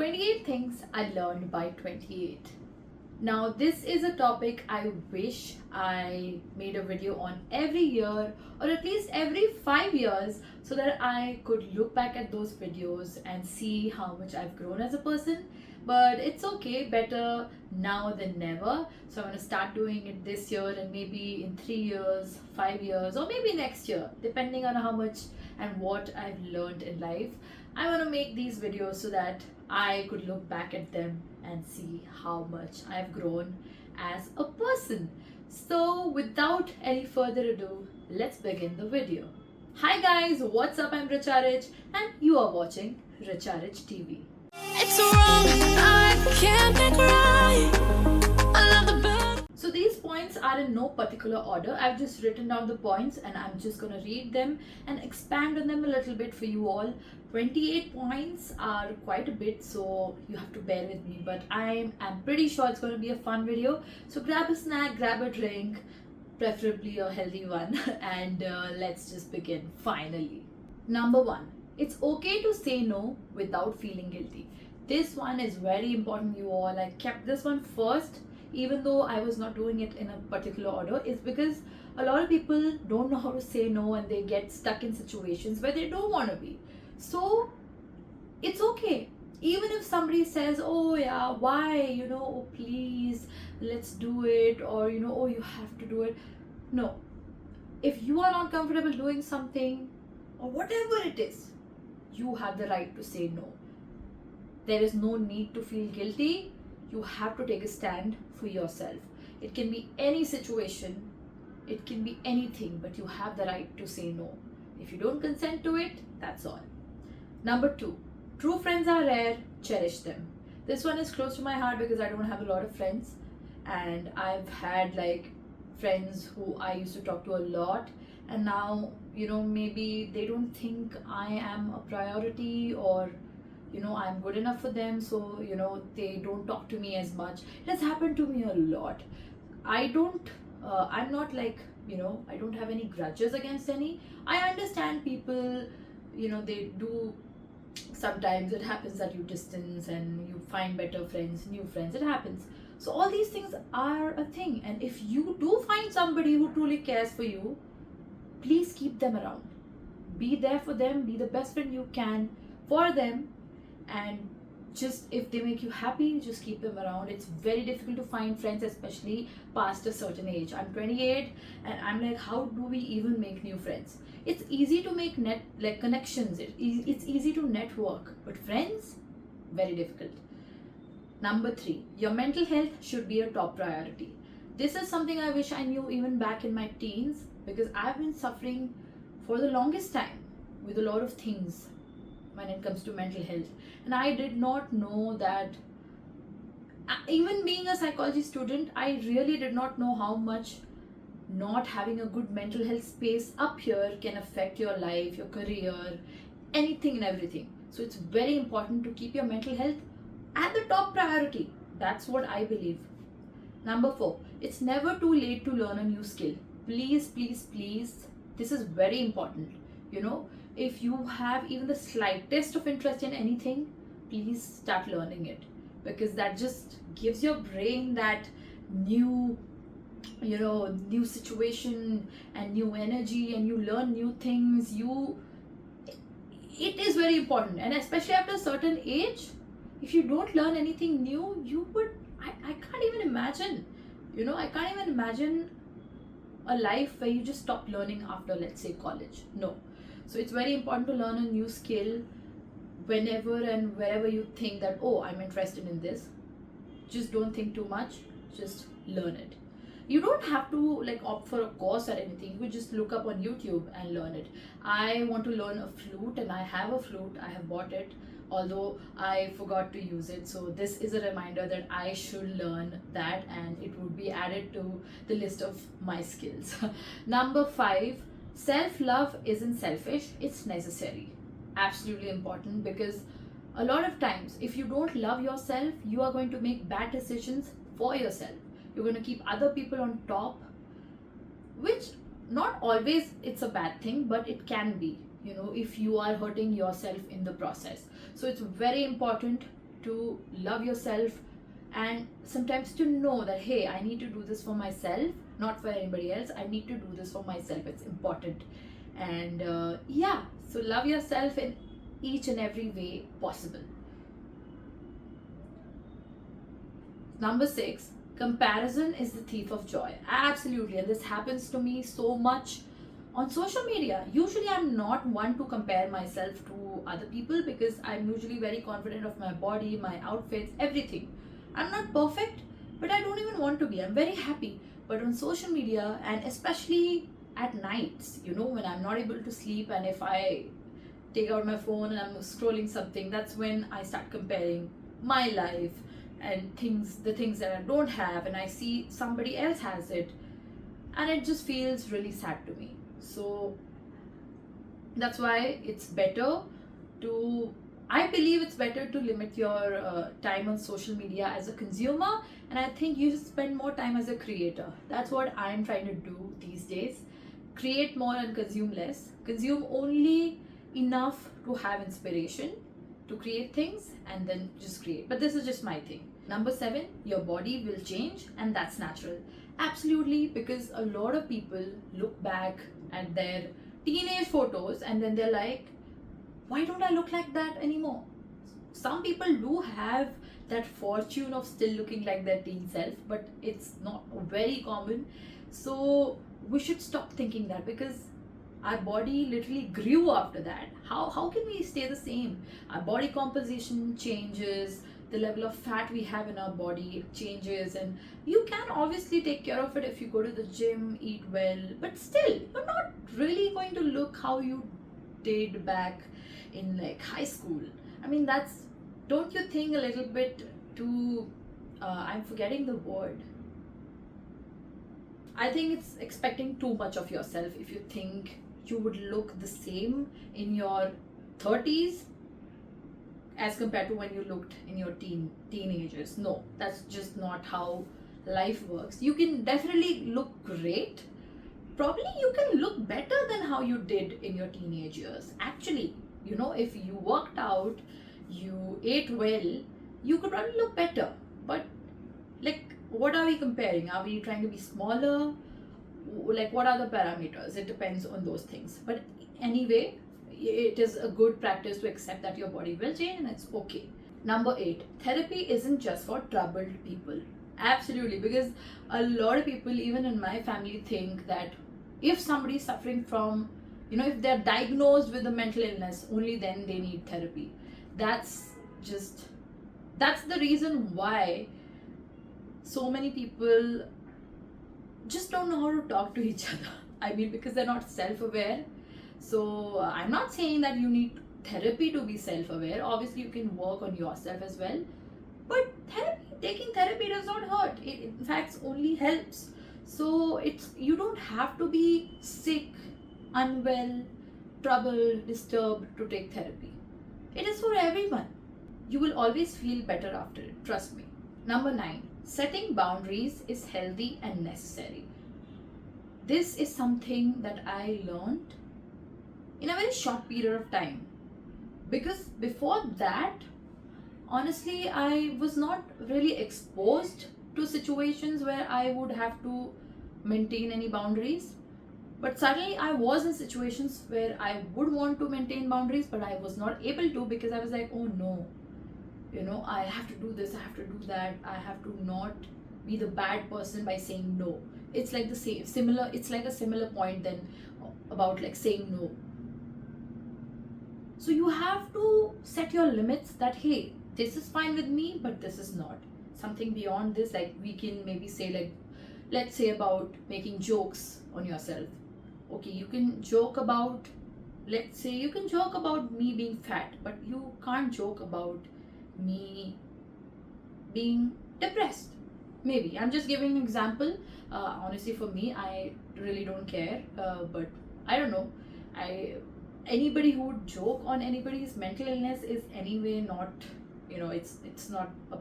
28 things I learned by 28. Now, this is a topic I wish I made a video on every year or at least every 5 years so that I could look back at those videos and see how much I've grown as a person. But it's okay, better now than never. So I'm going to start doing it this year and maybe in 3 years, 5 years, or maybe next year, depending on how much and what I've learned in life. I want to make these videos so that I could look back at them and see how much I've grown as a person. So without any further ado, let's begin the video. Hi guys, what's up? I'm RichA Rich and you are watching RichA Rich TV. It's wrong, I can't make right. I love the bird. So these points are in no particular order. I've just written down the points and I'm just going to read them and expand on them a little bit for you all. 28 points are quite a bit, so you have to bear with me, but I'm pretty sure it's going to be a fun video. So grab a snack, grab a drink, preferably a healthy one, and let's just begin finally. Number 1, it's okay to say no without feeling guilty. This one is very important, you all. I kept this one first even though I was not doing it in a particular order. Is because a lot of people don't know how to say no and they get stuck in situations where they don't want to be. So it's okay. Even if somebody says, oh yeah, why, oh, please, let's do it, or oh, you have to do it. No. If you are not comfortable doing something or whatever it is, you have the right to say no. There is no need to feel guilty. You have to take a stand for yourself. It can be any situation, it can be anything, but you have the right to say no. If you don't consent to it, that's all. Number 2, true friends are rare, cherish them. This one is close to my heart because I don't have a lot of friends, and I've had like friends who I used to talk to a lot, and now maybe they don't think I am a priority, or I'm good enough for them, so they don't talk to me as much. It has happened to me a lot. I'm not like, I don't have any grudges against any. I understand people, they do. Sometimes it happens that you distance and you find better friends, new friends. It happens. So all these things are a thing, and if you do find somebody who truly cares for you, please keep them around. Be there for them, be the best friend you can for them, and just if they make you happy, just keep them around. It's very difficult to find friends, especially past a certain age. I'm 28 and I'm like, how do we even make new friends? It's easy to make connections, it's easy to network, but friends, very difficult. Number 3, your mental health should be a top priority. This is something I wish I knew even back in my teens, because I've been suffering for the longest time with a lot of things when it comes to mental health, and I did not know that. Even being a psychology student, I really did not know how much not having a good mental health space up here can affect your life, your career, anything and everything. So it's very important to keep your mental health at the top priority. That's what I believe. Number 4, it's never too late to learn a new skill. Please, please, please, this is very important. If you have even the slightest of interest in anything, please start learning it, because that just gives your brain that new situation and new energy, and you learn new things. It is very important, and especially after a certain age, if you don't learn anything new, I can't even imagine, I can't even imagine a life where you just stop learning after, let's say, college. No. So it's very important to learn a new skill whenever and wherever you think that, oh, I'm interested in this. Just don't think too much, just learn it. You don't have to opt for a course or anything. You could just look up on YouTube and learn it. I want to learn a flute, and I have a flute. I have bought it, although I forgot to use it. So this is a reminder that I should learn that, and it would be added to the list of my skills. Number 5, self-love isn't selfish, it's necessary. Absolutely important, because a lot of times if you don't love yourself, you are going to make bad decisions for yourself. You're going to keep other people on top, which not always it's a bad thing, but it can be, if you are hurting yourself in the process. So it's very important to love yourself, and sometimes to know that, hey, I need to do this for myself, not for anybody else. I need to do this for myself. It's important. And yeah, so love yourself in each and every way possible. Number 6, comparison is the thief of joy. Absolutely, and this happens to me so much on social media. Usually I'm not one to compare myself to other people because I'm usually very confident of my body, my outfits, everything. I'm not perfect, but I don't even want to be. I'm very happy. But on social media, and especially at nights, when I'm not able to sleep, and if I take out my phone and I'm scrolling something, that's when I start comparing my life and the things that I don't have, and I see somebody else has it, and it just feels really sad to me. So that's why I believe it's better to limit your time on social media as a consumer, and I think you should spend more time as a creator. That's what I'm trying to do these days. Create more and consume less. Consume only enough to have inspiration to create things, and then just create. But this is just my thing. Number 7, your body will change, and that's natural. Absolutely, because a lot of people look back at their teenage photos and then they're like, why don't I look like that anymore? Some people do have that fortune of still looking like their teen self, but it's not very common. So we should stop thinking that, because our body literally grew after that. How can we stay the same? Our body composition changes, the level of fat we have in our body changes, and you can obviously take care of it if you go to the gym, eat well, but still you're not really going to look how you did back in like high school. I mean, don't you think a little bit too I'm forgetting the word. I think it's expecting too much of yourself if you think you would look the same in your 30s as compared to when you looked in your teenagers. No, that's just not how life works. You can definitely look great. Probably you can look better than how you did in your teenage years. Actually, if you worked out, you ate well, you could probably look better. But like, what are we comparing? Are we trying to be smaller? Like, what are the parameters? It depends on those things. But anyway, it is a good practice to accept that your body will change, and it's okay. Number 8, therapy isn't just for troubled people. Absolutely, because a lot of people, even in my family, think that if somebody is suffering from, if they're diagnosed with a mental illness, only then they need therapy. That's the reason why so many people just don't know how to talk to each other. I mean, because they're not self-aware. So I'm not saying that you need therapy to be self-aware. Obviously, you can work on yourself as well. But taking therapy does not hurt. It in fact only helps. So you don't have to be sick, unwell, troubled, disturbed to take therapy. It is for everyone. You will always feel better after it. Trust me. Number 9, setting boundaries is healthy and necessary. This is something that I learned in a very short period of time, because before that, honestly, I was not really exposed to situations where I would have to maintain any boundaries. But suddenly I was in situations where I would want to maintain boundaries, but I was not able to, because I was like, oh no, I have to do this, I have to do that, I have to not be the bad person by saying no. It's like it's like a similar point then about like saying no. So you have to set your limits that, hey, this is fine with me, but this is not. Something beyond this, like we can maybe say, like, let's say about making jokes on yourself. Okay, you can joke about, let's say you can joke about me being fat, but you can't joke about me being depressed. Maybe. I'm just giving an example. Honestly, for me, I really don't care. But I don't know. Anybody who would joke on anybody's mental illness is anyway not, it's not a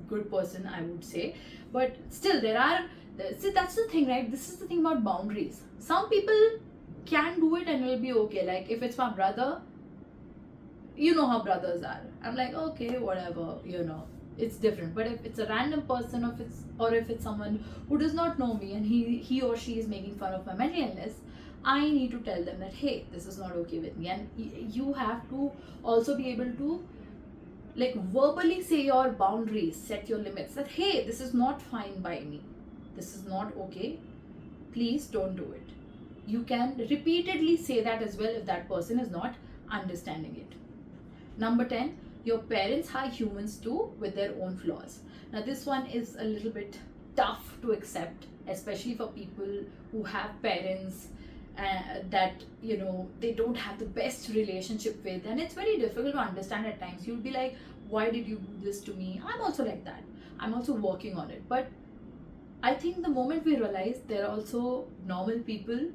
good person, I would say. But still, see, that's the thing, right? This is the thing about boundaries. Some people can do it and it'll be okay. Like, if it's my brother, you know how brothers are. I'm like, okay, whatever, it's different. But if it's a random person, or if it's someone who does not know me and he or she is making fun of my mental illness, I need to tell them that, hey, this is not okay with me. And you have to also be able to, like, verbally say your boundaries, set your limits, that hey, this is not fine by me, this is not okay, please don't do it. You can repeatedly say that as well if that person is not understanding it. Number 10, your parents are humans too with their own flaws. Now, this one is a little bit tough to accept, especially for people who have parents that they don't have the best relationship with, and it's very difficult to understand at times. You'll be like, why did you do this to me? I'm also like that. I'm also working on it. But I think the moment we realize there are also normal people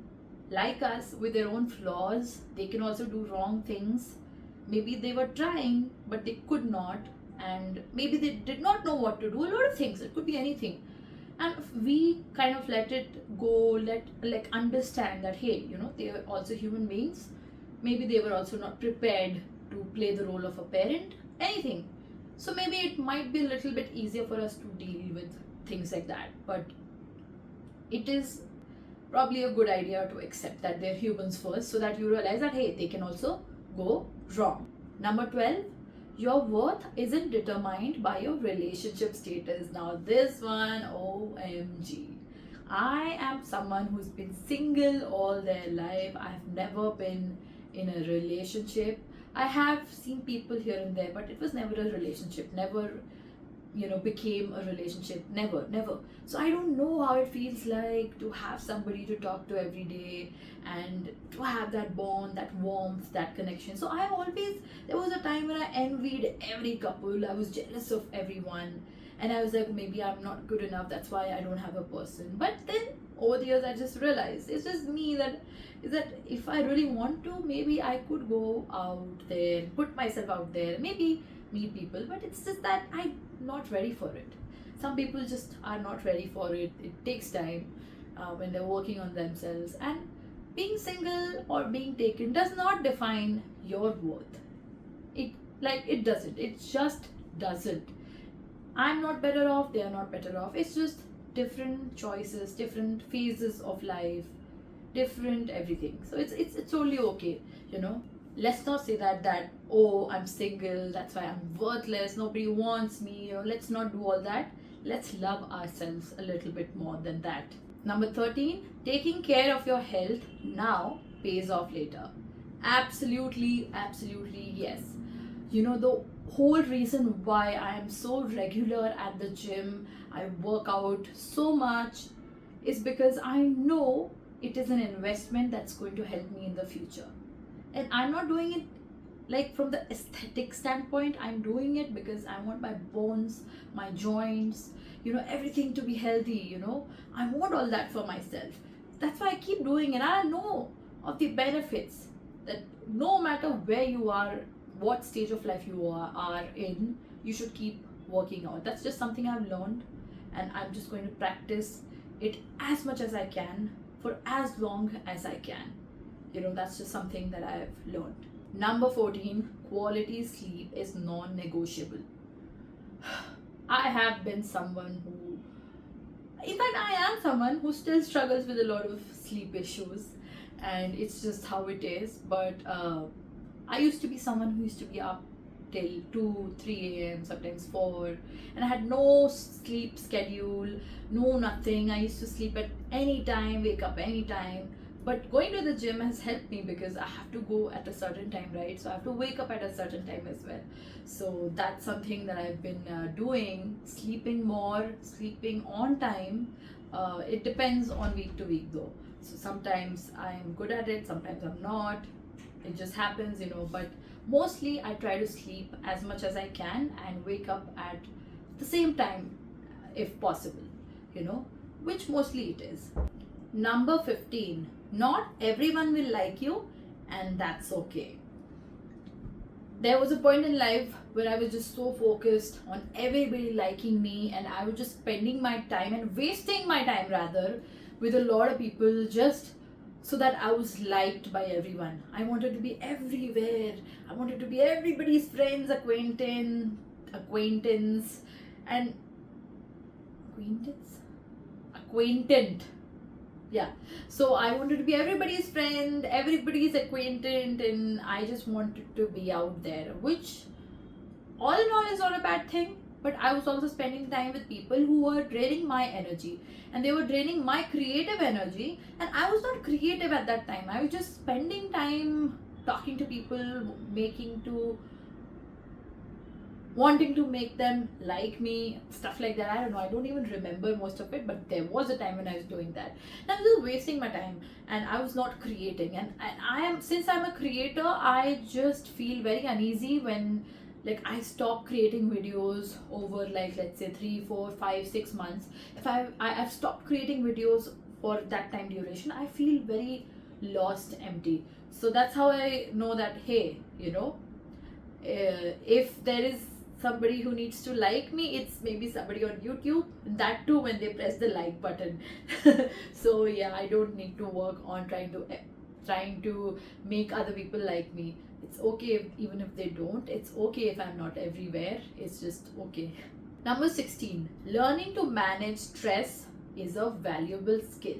like us with their own flaws, they can also do wrong things. Maybe they were trying, but they could not, and maybe they did not know what to do. A lot of things, it could be anything. And if we kind of let it go, understand that, hey, they are also human beings. Maybe they were also not prepared to play the role of a parent, anything. So maybe it might be a little bit easier for us to deal with things like that. But it is probably a good idea to accept that they're humans first, so that you realize that, hey, they can also go wrong. Number 12, your worth isn't determined by your relationship status. Now, this one, OMG. I am someone who's been single all their life. I've never been in a relationship. I have seen people here and there, but it was never a relationship, never became a relationship, never. So I don't know how it feels like to have somebody to talk to every day and to have that bond, that warmth, that connection. So there was a time when I envied every couple. I was jealous of everyone, and I was like, maybe I'm not good enough, that's why I don't have a person. But then over the years I just realized it's just me, that if I really want to, maybe I could go out there, put myself out there, maybe meet people. But it's just that I'm not ready for it. Some people just are not ready for it. It takes time when they're working on themselves. And being single or being taken does not define your worth. It doesn't. It just doesn't. I'm not better off, they are not better off. It's just different choices, different phases of life, different everything. So it's totally okay, Let's not say that oh, I'm single, that's why I'm worthless, nobody wants me. Let's not do all that. Let's love ourselves a little bit more than that. Number 13, taking care of your health now pays off later. Absolutely, yes. The whole reason why I am so regular at the gym, I work out so much, is because I know it is an investment that's going to help me in the future. And I'm not doing it like from the aesthetic standpoint. I'm doing it because I want my bones, my joints, everything to be healthy. I want all that for myself. That's why I keep doing it. I know of the benefits that no matter where you are, what stage of life you are in, you should keep working out. That's just something I've learned, and I'm just going to practice it as much as I can for as long as I can. That's just something that I've learned. Number 14, quality sleep is non-negotiable. I have been someone who, in fact, I am someone who still struggles with a lot of sleep issues, and it's just how it is. But I used to be someone who used to be up till 2, 3 a.m., sometimes 4, and I had no sleep schedule, no nothing. I used to sleep at any time, wake up any time. But going to the gym has helped me because I have to go at a certain time, right? So I have to wake up at a certain time as well. So that's something that I've been doing, sleeping more, sleeping on time. It depends on week to week though. So sometimes I'm good at it, sometimes I'm not. It just happens, but mostly I try to sleep as much as I can and wake up at the same time if possible, which mostly it is. Number 15, not everyone will like you, and that's okay. There was a point in life where I was just so focused on everybody liking me, and I was just spending my time and wasting my time rather with a lot of people just so that I was liked by everyone. I wanted to be everywhere. I wanted to be everybody's friends, acquaintance, and acquaintant. Yeah. So I wanted to be everybody's friend, everybody's acquaintant, and I just wanted to be out there, which all in all is not a bad thing. But I was also spending time with people who were draining my energy, and they were draining my creative energy, and I was not creative at that time. I was just spending time talking to people, wanting to make them like me, stuff like that. I don't know, I don't even remember most of it, but there was a time when I was doing that. And I was just wasting my time, and I was not creating. And since I'm a creator, I just feel very uneasy when like I stop creating videos over, like, let's say 3, 4, 5, 6 months. If I've stopped creating videos for that time duration, I feel very lost, empty. So that's how I know that, hey, if there is somebody who needs to like me, it's maybe somebody on YouTube, and that too when they press the like button. So yeah, I don't need to work on trying to make other people like me. It's okay even if they don't. It's okay if I'm not everywhere. It's just okay. Number 16, learning to manage stress is a valuable skill.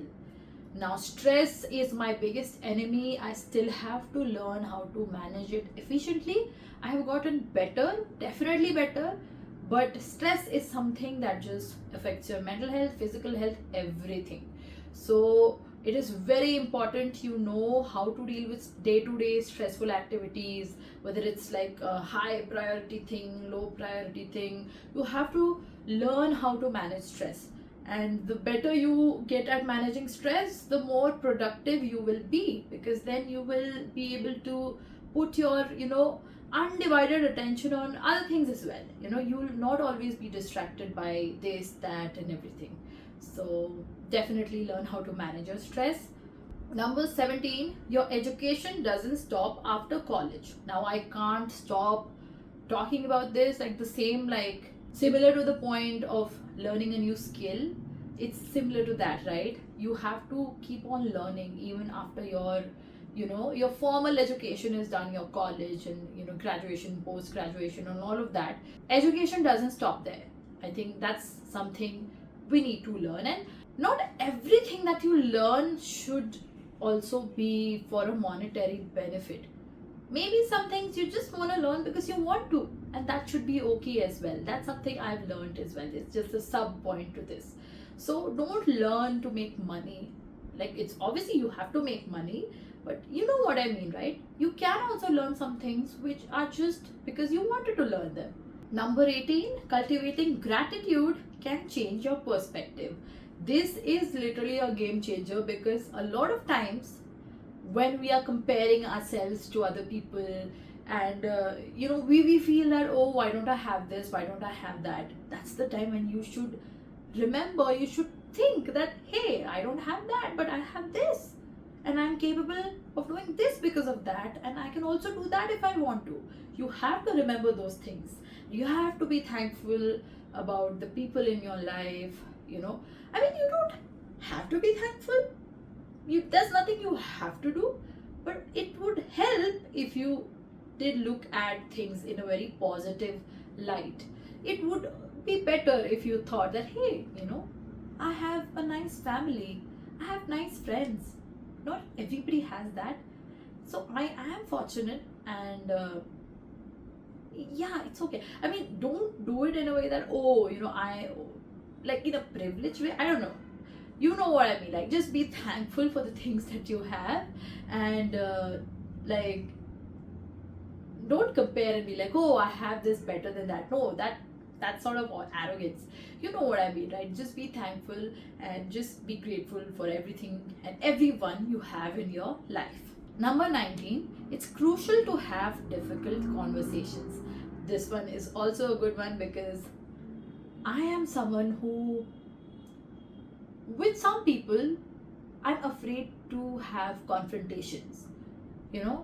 Now, stress is my biggest enemy. I still have to learn how to manage it efficiently. I have gotten better, definitely better, but stress is something that just affects your mental health, physical health, everything. So it is very important you know how to deal with day-to-day stressful activities, whether it's like a high priority thing, low priority thing. You have to learn how to manage stress. And the better you get at managing stress, the more productive you will be, because then you will be able to put your, undivided attention on other things as well. You will not always be distracted by this, that, and everything. So definitely learn how to manage your stress. Number 17, your education doesn't stop after college. Now, I can't stop talking about this, like the same, like similar to the point of learning a new skill. It's similar to that, right? You have to keep on learning even after your formal education is done, your college and graduation, post graduation, and all of that. Education doesn't stop there. I think that's something we need to learn, and not everything that you learn should also be for a monetary benefit. Maybe some things you just want to learn because you want to, and that should be okay as well. That's something I've learned as well. It's just a sub point to this. So don't learn to make money. Like, it's obviously you have to make money, but you know what I mean, right? You can also learn some things which are just because you wanted to learn them. Number 18, cultivating gratitude can change your perspective. This is literally a game changer, because a lot of times when we are comparing ourselves to other people, and we feel that, oh, why don't I have this, why don't I have that? That's the time when you should think that, hey, I don't have that, but I have this, and I'm capable of doing this because of that, and I can also do that if I want to. You have to remember those things. You have to be thankful about the people in your life. You don't have to be thankful. There's nothing you have to do, but it would help if you did look at things in a very positive light. It would be better if you thought that, hey, I have a nice family, I have nice friends. Not everybody has that, so I am fortunate, and yeah, it's okay. I mean, don't do it in a way that, oh, I, like, in a privileged way. I don't know, you know what I mean. Like, just be thankful for the things that you have, and like, don't compare and be like, oh, I have this better than that. No, that's sort of arrogance. You know what I mean, right? Just be thankful and just be grateful for everything and everyone you have in your life. Number 19, it's crucial to have difficult conversations. This one is also a good one, because I am someone who, with some people, I'm afraid to have confrontations.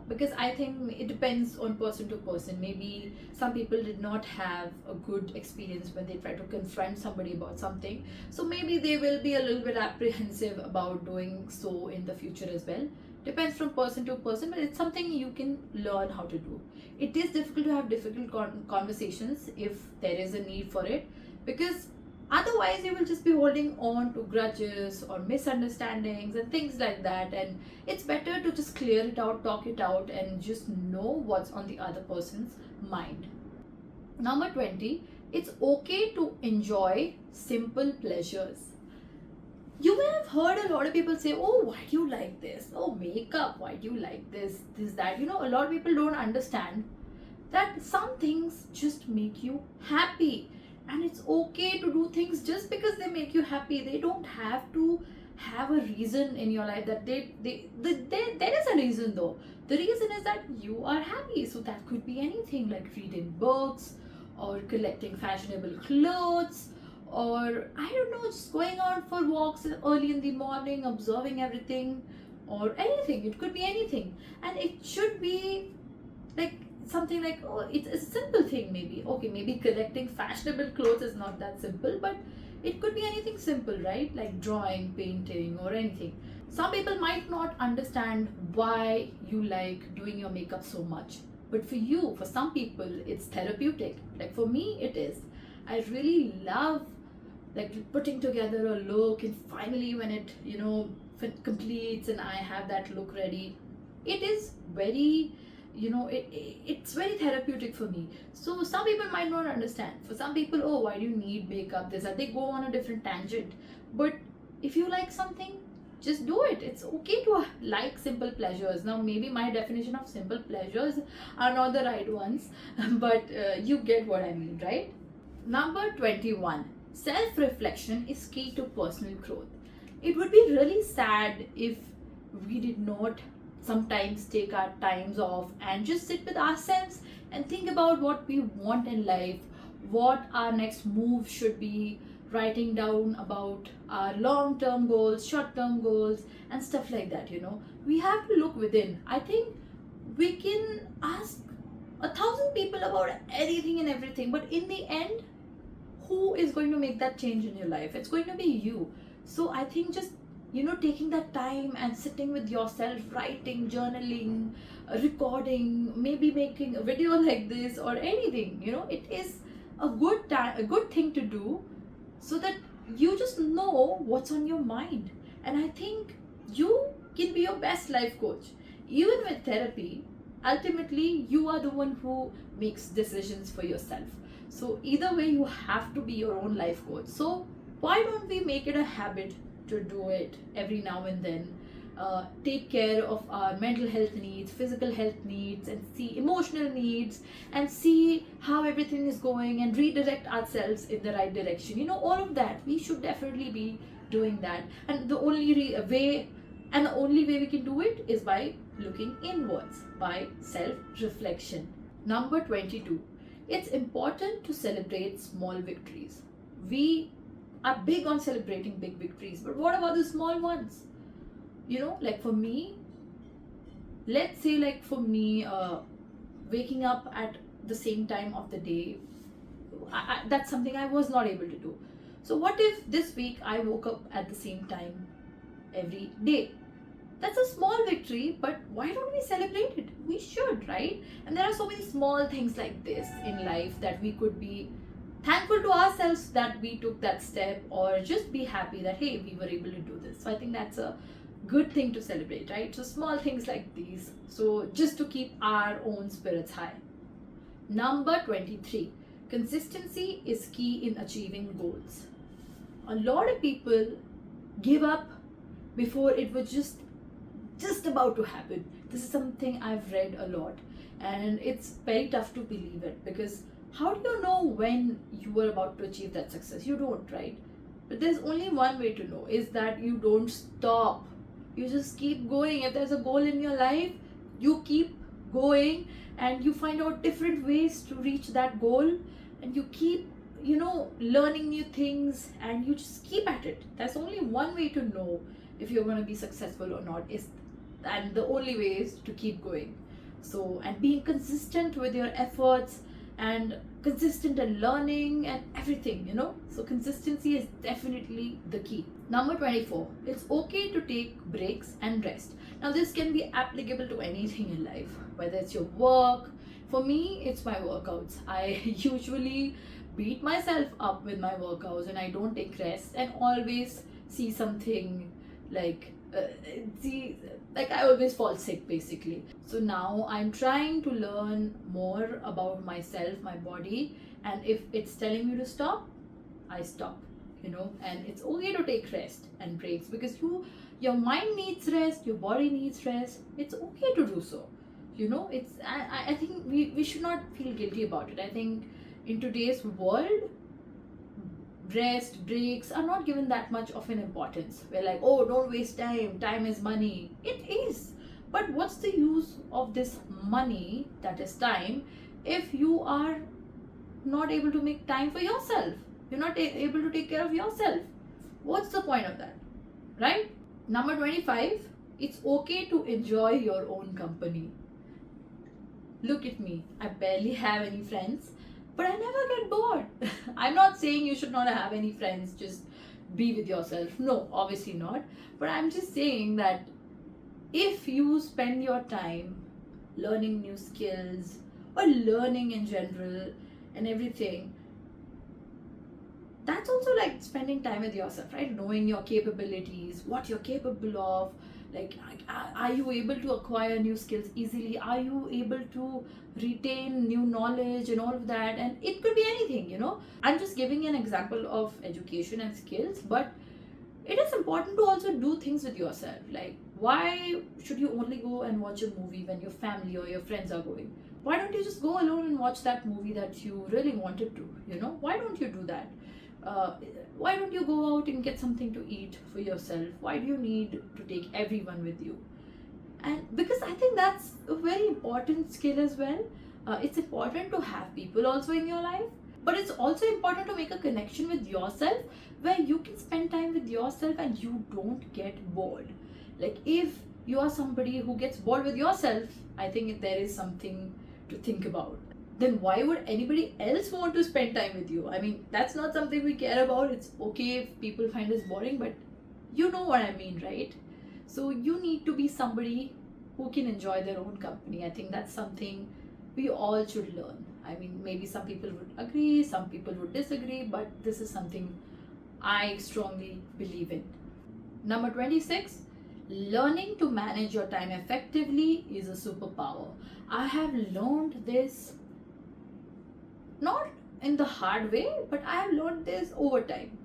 because I think it depends on person to person. Maybe some people did not have a good experience when they try to confront somebody about something, so maybe they will be a little bit apprehensive about doing so in the future as well. Depends from person to person, but it's something you can learn how to do. It is difficult to have difficult conversations if there is a need for it, because otherwise you will just be holding on to grudges or misunderstandings and things like that, and it's better to just clear it out, talk it out, and just know what's on the other person's mind. Number 20, it's okay to enjoy simple pleasures. You may have heard a lot of people say, oh, why do you like this? Oh, makeup, why do you like this, that? A lot of people don't understand that some things just make you happy, and it's okay to do things just because they make you happy. They don't have to have a reason in your life that there is a reason though. The reason is that you are happy. So that could be anything, like reading books or collecting fashionable clothes, or I don't know, just going out for walks early in the morning, observing everything, or anything. It could be anything, and it should be like something like, oh, it's a simple thing. Maybe, okay, maybe collecting fashionable clothes is not that simple, but it could be anything simple, right? Like drawing, painting, or anything. Some people might not understand why you like doing your makeup so much, but for some people it's therapeutic. Like for me it is. I really love like putting together a look, and finally when it completes and I have that look ready, it is very it's very therapeutic for me. So some people might not understand. For some people, oh, why do you need makeup, this, that, they go on a different tangent. But if you like something, just do it. It's okay to like simple pleasures. Now maybe my definition of simple pleasures are not the right ones, but you get what I mean, right? Number 21, self-reflection is key to personal growth. It would be really sad if we did not sometimes take our times off and just sit with ourselves and think about what we want in life, what our next move should be, writing down about our long-term goals, short-term goals, and stuff like that. We have to look within. I think we can ask 1,000 people about anything and everything, but in the end, who is going to make that change in your life? It's going to be you. So I think just taking that time and sitting with yourself, writing, journaling, recording, maybe making a video like this or anything, it is a good thing to do, so that you just know what's on your mind. And I think you can be your best life coach. Even with therapy, ultimately you are the one who makes decisions for yourself. So either way, you have to be your own life coach. So why don't we make it a habit to do it every now and then? Take care of our mental health needs, physical health needs, and see emotional needs, and see how everything is going, and redirect ourselves in the right direction. All of that, we should definitely be doing that. And the only way we can do it is by looking inwards, by self-reflection. Number 22, it's important to celebrate small victories. We are big on celebrating big victories, but what about the small ones? Like for me, let's say like for me, waking up at the same time of the day, that's something I was not able to do. So what if this week I woke up at the same time every day? That's a small victory, but why don't we celebrate it? We should, right? And there are so many small things like this in life that we could be thankful to ourselves that we took that step, or just be happy that, hey, we were able to do this. So I think that's a good thing to celebrate, right? So small things like these. So just to keep our own spirits high. Number 23, consistency is key in achieving goals. A lot of people give up before it was just about to happen. This is something I've read a lot, and it's very tough to believe it, because how do you know when you were about to achieve that success? You don't, right? But there's only one way to know, is that you don't stop. You just keep going. If there's a goal in your life, you keep going, and you find out different ways to reach that goal, and you keep learning new things, and you just keep at it. There's only one way to know if you're going to be successful or not, is and the only way is to keep going. So, and being consistent with your efforts, and consistent in learning and everything, so consistency is definitely the key. Number 24, it's okay to take breaks and rest. Now this can be applicable to anything in life, whether it's your work. For me, it's my workouts. I usually beat myself up with my workouts, and I don't take rest, and always see something like I always fall sick basically. So now I'm trying to learn more about myself, my body, and if it's telling me to stop, I stop, and it's okay to take rest and breaks, because your mind needs rest, your body needs rest. It's okay to do so. I think we should not feel guilty about it. I think in today's world, rest, breaks are not given that much of an importance. We're like, oh, don't waste time is money. It is, but what's the use of this money, that is time, if you are not able to make time for yourself? You're not able to take care of yourself. What's the point of that, right? Number 25, it's okay to enjoy your own company. Look at me, I barely have any friends, but I never get bored. I'm not saying you should not have any friends, just be with yourself. No, obviously not. But I'm just saying that if you spend your time learning new skills, or learning in general and everything, that's also like spending time with yourself, right? Knowing your capabilities, what you're capable of. Like, are you able to acquire new skills easily? Are you able to retain new knowledge and all of that? And it could be anything. I'm just giving an example of education and skills, but it is important to also do things with yourself. Like, why should you only go and watch a movie when your family or your friends are going? Why don't you just go alone and watch that movie that you really wanted to? Why don't you do that? Why don't you go out and get something to eat for yourself? Why do you need to take everyone with you? And because I think that's a very important skill as well. It's important to have people also in your life, but it's also important to make a connection with yourself, where you can spend time with yourself and you don't get bored. Like, if you are somebody who gets bored with yourself, I think there is something to think about. Then why would anybody else want to spend time with you? I mean, that's not something we care about. It's okay if people find us boring, but you know what I mean, right? So you need to be somebody who can enjoy their own company. I think that's something we all should learn. I mean, maybe some people would agree, some people would disagree, but this is something I strongly believe in. Number 26, learning to manage your time effectively is a superpower. I have learned this not in the hard way, but I have learned this over time.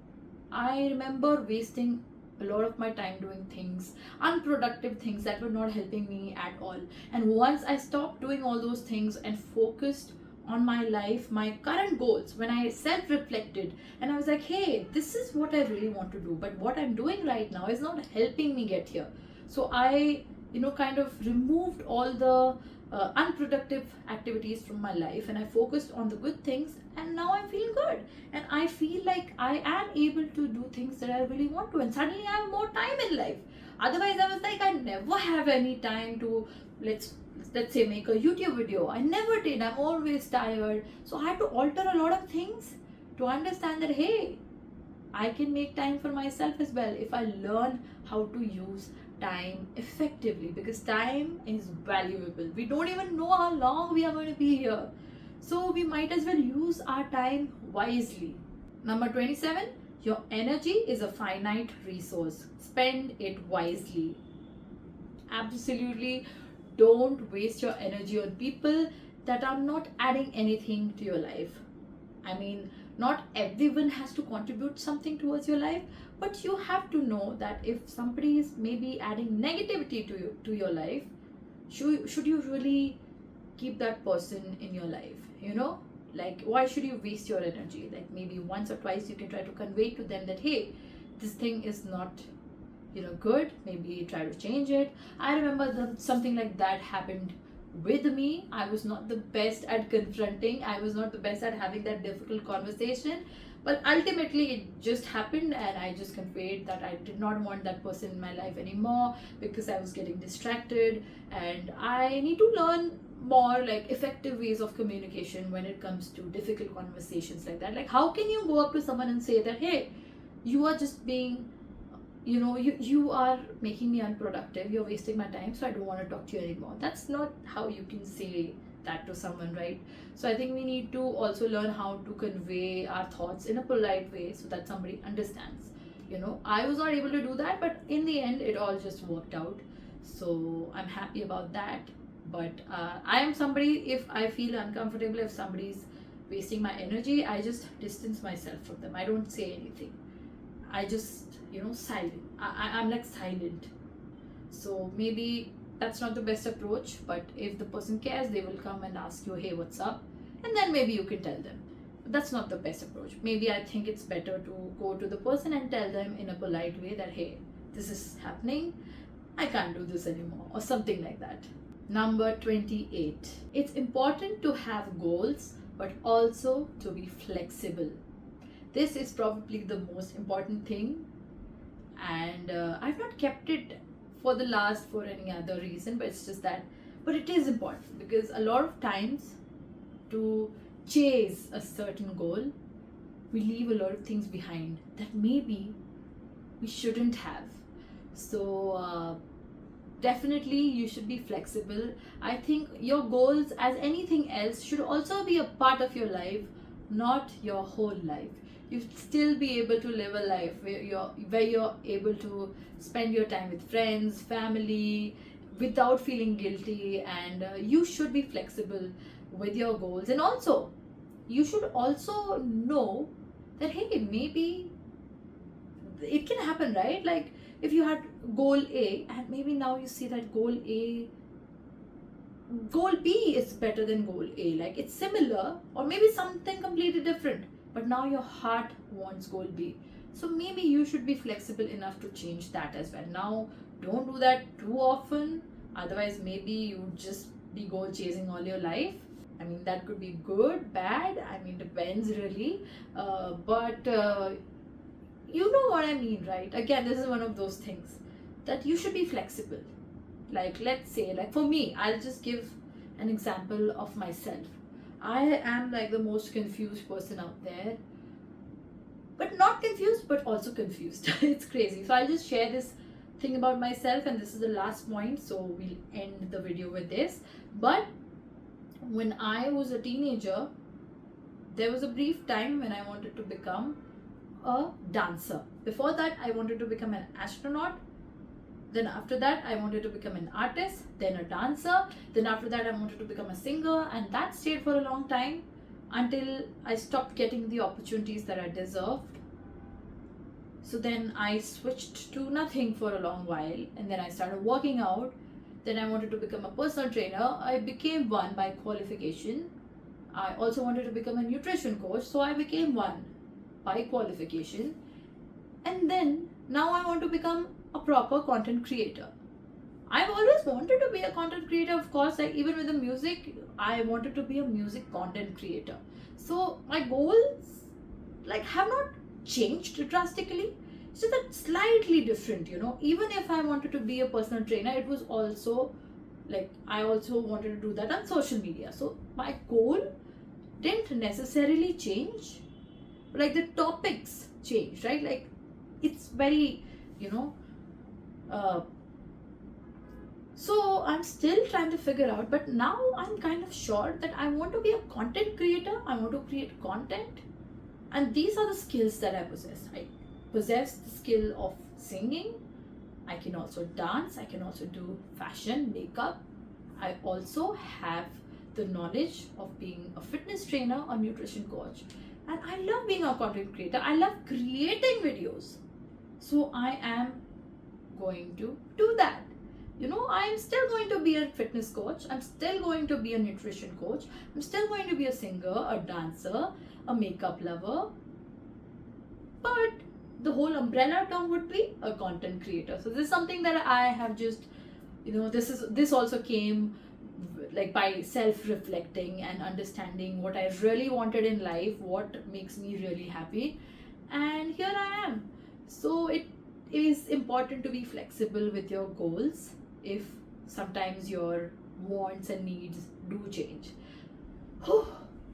I remember wasting a lot of my time doing things, unproductive things that were not helping me at all. And once I stopped doing all those things and focused on my life, my current goals, when I self-reflected and I was like, hey, this is what I really want to do, but what I'm doing right now is not helping me get here. So I, kind of removed all the unproductive activities from my life, and I focused on the good things, and now I'm feeling good, and I feel like I am able to do things that I really want to, and suddenly I have more time in life. Otherwise I was like, I never have any time to, let's say, make a YouTube video. I never did. I'm always tired. So I had to alter a lot of things to understand that, hey, I can make time for myself as well if I learn how to use time effectively, because time is valuable. We don't even know how long we are going to be here, so we might as well use our time wisely. Number 27, your energy is a finite resource. Spend it wisely. Absolutely don't waste your energy on people that are not adding anything to your life. I mean, not everyone has to contribute something towards your life, but you have to know that if somebody is maybe adding negativity to your life, should you really keep that person in your life? Like, why should you waste your energy? Like, maybe once or twice you can try to convey to them that, hey, this thing is not good, maybe try to change it. I remember something like that happened with me. I was not the best at confronting, I was not the best at having that difficult conversation, but ultimately it just happened, and I just conveyed that I did not want that person in my life anymore because I was getting distracted, and I need to learn more like effective ways of communication when it comes to difficult conversations like that. Like, how can you go up to someone and say that, hey, you are just being, you are making me unproductive, you're wasting my time, so I don't want to talk to you anymore. That's not how you can say that to someone, right? So I think we need to also learn how to convey our thoughts in a polite way so that somebody understands. I was not able to do that, but in the end it all just worked out, so I'm happy about that. But I am somebody, if I feel uncomfortable, if somebody's wasting my energy, I just distance myself from them. I don't say anything. I just, silent. I'm like silent. So maybe that's not the best approach, but if the person cares, they will come and ask you, hey, what's up? And then maybe you can tell them. But that's not the best approach. Maybe I think it's better to go to the person and tell them in a polite way that, hey, this is happening, I can't do this anymore, or something like that. Number 28. It's important to have goals, but also to be flexible. This is probably the most important thing, and I've not kept it for the last for any other reason, but it's just that, but it is important because a lot of times to chase a certain goal, we leave a lot of things behind that maybe we shouldn't have. So definitely you should be flexible. I think your goals, as anything else, should also be a part of your life, not your whole life. You still be able to live a life where you're able to spend your time with friends, family, without feeling guilty, and you should be flexible with your goals. And also you should also know that, hey, maybe it can happen, right? Like, if you had goal A and maybe now you see that goal B is better than goal A, like it's similar or maybe something completely different, but now your heart wants goal B. So maybe you should be flexible enough to change that as well. Now, don't do that too often, otherwise maybe you just be goal chasing all your life. I mean, that could be good, bad, I mean, depends really. But you know what I mean, right? Again, this is one of those things that you should be flexible. Like, let's say, like for me, I'll just give an example of myself. I am like the most confused person out there, but not confused, but also confused. It's crazy. So I'll just share this thing about myself, and this is the last point, so we'll end the video with this. But when I was a teenager, there was a brief time when I wanted to become a dancer. Before that, I wanted to become an astronaut. Then after that, I wanted to become an artist, then a dancer. Then after that, I wanted to become a singer, and that stayed for a long time until I stopped getting the opportunities that I deserved. So then I switched to nothing for a long while, and then I started working out. Then I wanted to become a personal trainer. I became one by qualification. I also wanted to become a nutrition coach, so I became one by qualification. And then now I want to become a proper content creator. I've always wanted to be a content creator, of course, like even with the music, I wanted to be a music content creator. So my goals like have not changed drastically. It's just that slightly different, Even if I wanted to be a personal trainer, it was also like I also wanted to do that on social media. So my goal didn't necessarily change, but like the topics changed, right? Like it's very, so I'm still trying to figure out, but now I'm kind of sure that I want to be a content creator. I want to create content, and these are the skills that I possess. I possess the skill of singing. I can also dance. I can also do fashion, makeup. I also have the knowledge of being a fitness trainer or nutrition coach, and I love being a content creator. I love creating videos. So I am going to do that. I'm still going to be a fitness coach. I'm still going to be a nutrition coach. I'm still going to be a singer, a dancer, a makeup lover. But the whole umbrella term would be a content creator. So this is something that I have just, this also came like by self-reflecting and understanding what I really wanted in life, what makes me really happy, and here I am. So it is important to be flexible with your goals if sometimes your wants and needs do change.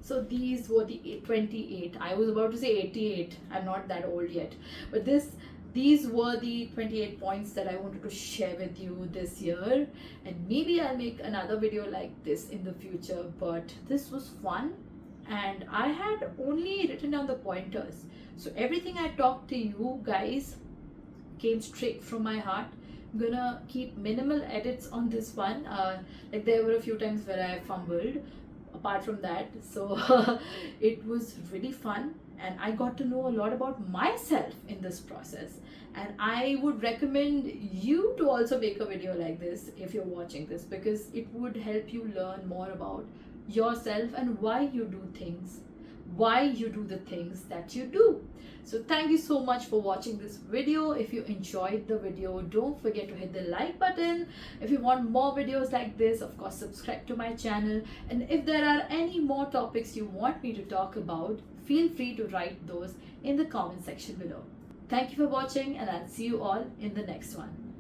So these were the 28. I was about to say 88. I'm not that old yet. But these were the 28 points that I wanted to share with you this year. And maybe I'll make another video like this in the future. But this was fun. And I had only written down the pointers. So everything I talked to you guys came straight from my heart. I'm gonna keep minimal edits on this one. Like there were a few times where I fumbled. Apart from that, so it was really fun, and I got to know a lot about myself in this process. And I would recommend you to also make a video like this if you're watching this, because it would help you learn more about yourself and why you do things, why you do the things that you do. So thank you so much for watching this video. If you enjoyed the video, don't forget to hit the like button. If you want more videos like this, of course subscribe to my channel. And if there are any more topics you want me to talk about, feel free to write those in the comment section below. Thank you for watching, and I'll see you all in the next one.